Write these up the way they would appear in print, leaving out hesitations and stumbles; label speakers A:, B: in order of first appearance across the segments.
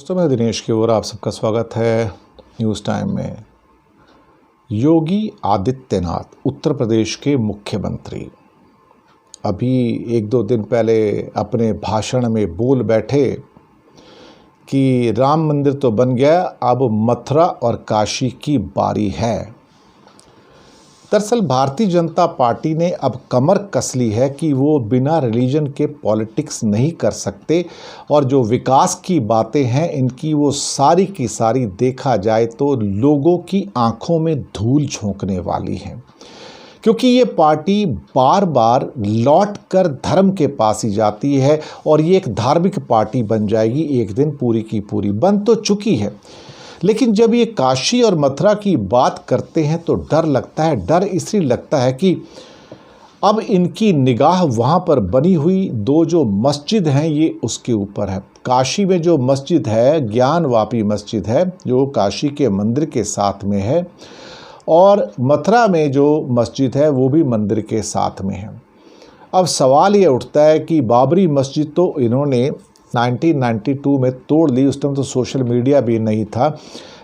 A: दोस्तों, मैं दिनेश की ओर आप सबका स्वागत है न्यूज़ टाइम में। योगी आदित्यनाथ उत्तर प्रदेश के मुख्यमंत्री अभी एक दो दिन पहले अपने भाषण में बोल बैठे कि राम मंदिर तो बन गया, अब मथुरा और काशी की बारी है। दरअसल भारतीय जनता पार्टी ने अब कमर कस ली है कि वो बिना रिलीजन के पॉलिटिक्स नहीं कर सकते और जो विकास की बातें हैं इनकी वो सारी की सारी देखा जाए तो लोगों की आंखों में धूल झोंकने वाली हैं, क्योंकि ये पार्टी बार बार लौट कर धर्म के पास ही जाती है और ये एक धार्मिक पार्टी बन जाएगी। एक दिन पूरी की पूरी बन तो चुकी है, लेकिन जब ये काशी और मथुरा की बात करते हैं तो डर लगता है। डर इसलिए लगता है कि अब इनकी निगाह वहाँ पर बनी हुई दो जो मस्जिद हैं ये उसके ऊपर है। काशी में जो मस्जिद है ज्ञानवापी मस्जिद है जो काशी के मंदिर के साथ में है, और मथुरा में जो मस्जिद है वो भी मंदिर के साथ में है। अब सवाल ये उठता है कि बाबरी मस्जिद तो इन्होंने 1992 में तोड़ ली, उस टाइम तो सोशल मीडिया भी नहीं था,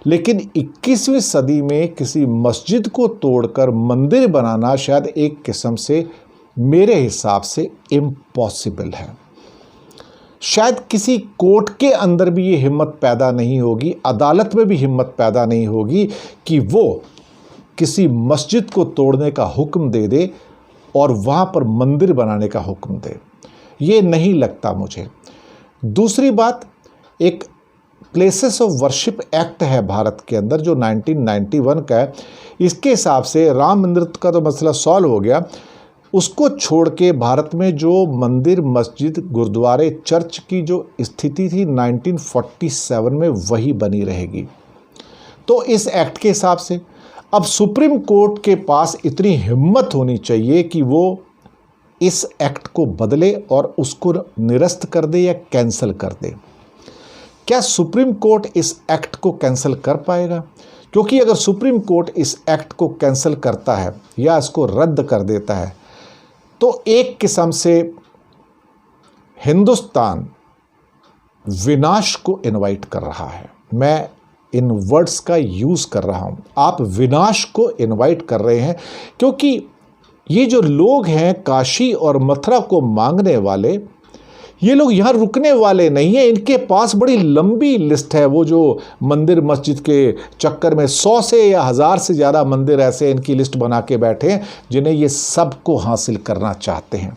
A: लेकिन 21वीं सदी में किसी मस्जिद को तोड़कर मंदिर बनाना शायद एक किस्म से मेरे हिसाब से इम्पॉसिबल है। शायद किसी कोर्ट के अंदर भी ये हिम्मत पैदा नहीं होगी, अदालत में भी हिम्मत पैदा नहीं होगी कि वो किसी मस्जिद को तोड़ने का हुक्म दे दे और वहाँ पर मंदिर बनाने का हुक्म दे। ये नहीं लगता मुझे। दूसरी बात, एक प्लेसेस ऑफ वर्शिप एक्ट है भारत के अंदर जो 1991 का है। इसके हिसाब से राम मंदिर का तो मसला सॉल्व हो गया, उसको छोड़ के भारत में जो मंदिर मस्जिद गुरुद्वारे चर्च की जो स्थिति थी 1947 में वही बनी रहेगी। तो इस एक्ट के हिसाब से अब सुप्रीम कोर्ट के पास इतनी हिम्मत होनी चाहिए कि वो इस एक्ट को बदले और उसको निरस्त कर दे या कैंसिल कर दे। क्या सुप्रीम कोर्ट इस एक्ट को कैंसिल कर पाएगा? क्योंकि अगर सुप्रीम कोर्ट इस एक्ट को कैंसिल करता है या इसको रद्द कर देता है तो एक किस्म से हिंदुस्तान विनाश को इनवाइट कर रहा है। मैं इन वर्ड्स का यूज़ कर रहा हूँ। आप विनाश को इनवाइट कर रहे हैं, क्योंकि ये जो लोग हैं काशी और मथुरा को मांगने वाले, ये लोग यहाँ रुकने वाले नहीं हैं। इनके पास बड़ी लंबी लिस्ट है। वो जो मंदिर मस्जिद के चक्कर में 100 से या 1000 से ज़्यादा मंदिर ऐसे इनकी लिस्ट बना के बैठे हैं जिन्हें ये सबको हासिल करना चाहते हैं।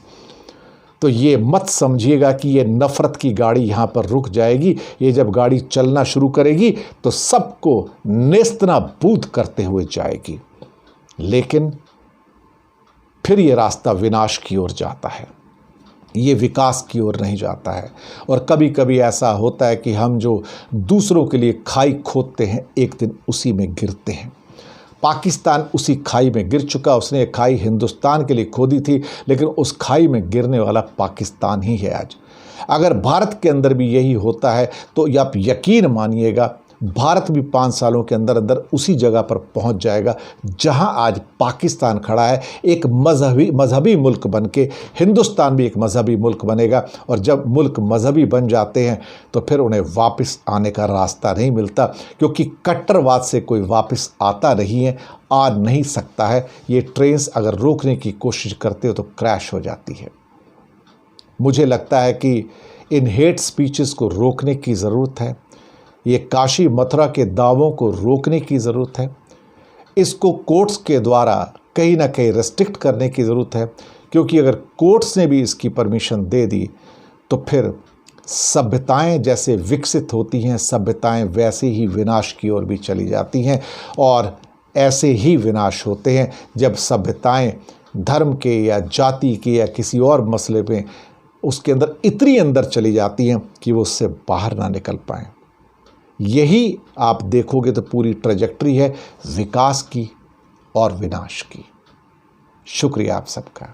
A: तो ये मत समझिएगा कि ये नफ़रत की गाड़ी यहाँ पर रुक जाएगी। ये जब गाड़ी चलना शुरू करेगी तो सबको नेस्तनाबूद करते हुए जाएगी, लेकिन फिर ये रास्ता विनाश की ओर जाता है, ये विकास की ओर नहीं जाता है। और कभी कभी ऐसा होता है कि हम जो दूसरों के लिए खाई खोदते हैं एक दिन उसी में गिरते हैं। पाकिस्तान उसी खाई में गिर चुका। उसने खाई हिंदुस्तान के लिए खोदी थी, लेकिन उस खाई में गिरने वाला पाकिस्तान ही है आज। अगर भारत के अंदर भी यही होता है तो आप यकीन मानिएगा भारत भी 5 सालों के अंदर अंदर उसी जगह पर पहुंच जाएगा जहां आज पाकिस्तान खड़ा है। एक मजहबी मुल्क बन के हिंदुस्तान भी एक मजहबी मुल्क बनेगा, और जब मुल्क मजहबी बन जाते हैं तो फिर उन्हें वापस आने का रास्ता नहीं मिलता, क्योंकि कट्टरवाद से कोई वापस आता नहीं है, आ नहीं सकता है। ये ट्रेन्स अगर रोकने की कोशिश करते हो तो क्रैश हो जाती है। मुझे लगता है कि इन हेट स्पीचेस को रोकने की ज़रूरत है। ये काशी मथुरा के दावों को रोकने की ज़रूरत है। इसको कोर्ट्स के द्वारा कहीं ना कहीं रेस्ट्रिक्ट करने की ज़रूरत है, क्योंकि अगर कोर्ट्स ने भी इसकी परमिशन दे दी तो फिर सभ्यताएं जैसे विकसित होती हैं सभ्यताएं वैसे ही विनाश की ओर भी चली जाती हैं। और ऐसे ही विनाश होते हैं जब सभ्यताएं धर्म के या जाति के या किसी और मसले में उसके अंदर इतनी अंदर चली जाती हैं कि वो उससे बाहर ना निकल पाएँ। यही आप देखोगे तो पूरी ट्रैजेक्टरी है विकास की और विनाश की। शुक्रिया आप सबका।